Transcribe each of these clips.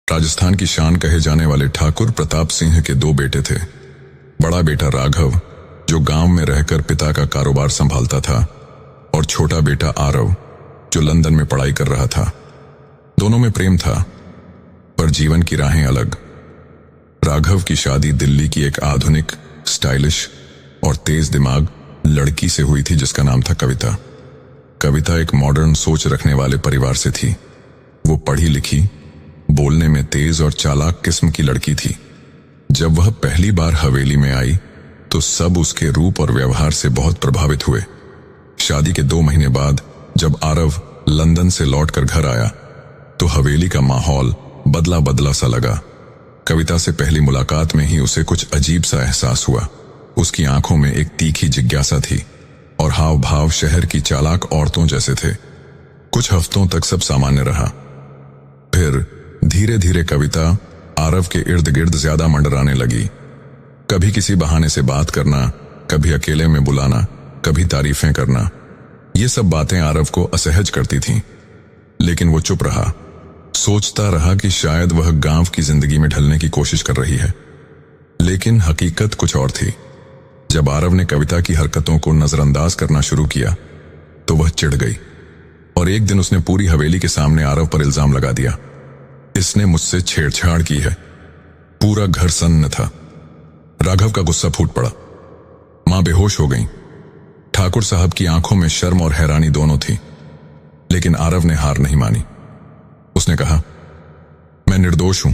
राजस्थान की शान कहे जाने वाले ठाकुर प्रताप सिंह के दो बेटे थे। बड़ा बेटा राघव, जो गांव में रहकर पिता का कारोबार संभालता था, और छोटा बेटा आरव, जो लंदन में पढ़ाई कर रहा था। दोनों में प्रेम था, पर जीवन की राहें अलग। राघव की शादी दिल्ली की एक आधुनिक, स्टाइलिश और तेज दिमाग लड़की से हुई थी, जिसका नाम था कविता। कविता एक मॉडर्न सोच रखने वाले परिवार से थी। वो पढ़ी लिखी, बोलने में तेज और चालाक किस्म की लड़की थी। जब वह पहली बार हवेली में आई तो सब उसके रूप और व्यवहार से बहुत प्रभावित हुए। शादी के 2 महीने बाद जब आरव लंदन से लौटकर घर आया तो हवेली का माहौल बदला बदला सा लगा। कविता से पहली मुलाकात में ही उसे कुछ अजीब सा एहसास हुआ। उसकी आंखों में एक तीखी जिज्ञासा थी और हाव भाव शहर की चालाक औरतों जैसे थे। कुछ हफ्तों तक सब सामान्य रहा। फिर धीरे धीरे कविता आरव के इर्द गिर्द ज्यादा मंडराने लगी। कभी किसी बहाने से बात करना, कभी अकेले में बुलाना, कभी तारीफें करना। ये सब बातें आरव को असहज करती थीं, लेकिन वो चुप रहा। सोचता रहा कि शायद वह गांव की जिंदगी में ढलने की कोशिश कर रही है। लेकिन हकीकत कुछ और थी। जब आरव ने कविता की हरकतों को नजरअंदाज करना शुरू किया तो वह चिढ़ गई और एक दिन उसने पूरी हवेली के सामने आरव पर इल्जाम लगा दिया, इसने मुझसे छेड़छाड़ की है। पूरा घर सन्न था। राघव का गुस्सा फूट पड़ा। मां बेहोश हो गई। ठाकुर साहब की आंखों में शर्म और हैरानी दोनों थी, लेकिन आरव ने हार नहीं मानी। उसने कहा, मैं निर्दोष हूं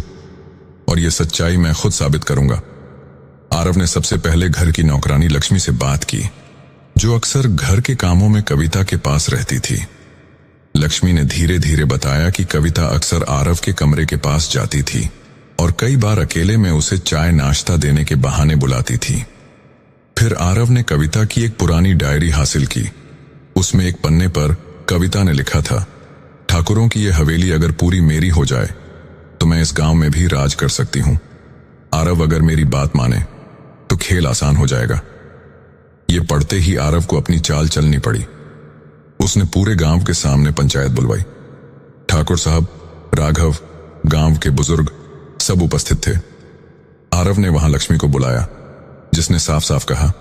और यह सच्चाई मैं खुद साबित करूंगा। आरव ने सबसे पहले घर की नौकरानी लक्ष्मी से बात की, जो अक्सर घर के कामों में कविता के पास रहती थी। लक्ष्मी ने धीरे धीरे बताया कि कविता अक्सर आरव के कमरे के पास जाती थी और कई बार अकेले में उसे चाय नाश्ता देने के बहाने बुलाती थी। फिर आरव ने कविता की एक पुरानी डायरी हासिल की। उसमें एक पन्ने पर कविता ने लिखा था, ठाकुरों की यह हवेली अगर पूरी मेरी हो जाए तो मैं इस गांव में भी राज कर सकती हूं। आरव अगर मेरी बात माने तो खेल आसान हो जाएगा। ये पढ़ते ही आरव को अपनी चाल चलनी पड़ी। उसने पूरे गांव के सामने पंचायत बुलवाई। ठाकुर साहब, राघव, गांव के बुजुर्ग सब उपस्थित थे। आरव ने वहां लक्ष्मी को बुलाया, जिसने साफ साफ कहा,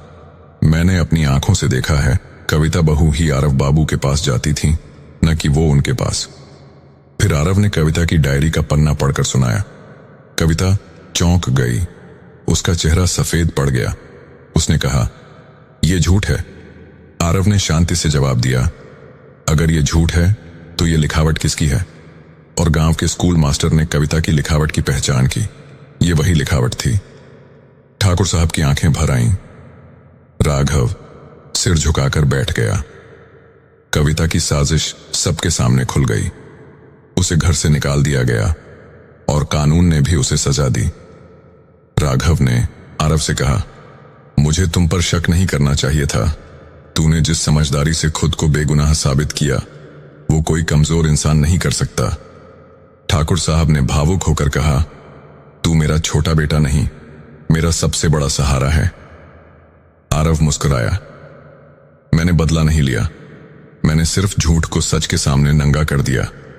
मैंने अपनी आंखों से देखा है कविता बहू ही आरव बाबू के पास जाती थी, न कि वो उनके पास। फिर आरव ने कविता की डायरी का पन्ना पढ़कर सुनाया। कविता चौंक गई। उसका चेहरा सफेद पड़ गया। उसने कहा, यह झूठ है। आरव ने शांति से जवाब दिया, अगर ये झूठ है तो ये लिखावट किसकी है? और गांव के स्कूल मास्टर ने कविता की लिखावट की पहचान की। ये वही लिखावट थी। ठाकुर साहब की आंखें भर आईं। राघव सिर झुकाकर बैठ गया। कविता की साजिश सबके सामने खुल गई। उसे घर से निकाल दिया गया और कानून ने भी उसे सजा दी। राघव ने आरव से कहा, मुझे तुम पर शक नहीं करना चाहिए था। तूने जिस समझदारी से खुद को बेगुनाह साबित किया, वो कोई कमजोर इंसान नहीं कर सकता। ठाकुर साहब ने भावुक होकर कहा, तू मेरा छोटा बेटा नहीं, मेरा सबसे बड़ा सहारा है। आरव मुस्कुराया, मैंने बदला नहीं लिया। मैंने सिर्फ झूठ को सच के सामने नंगा कर दिया।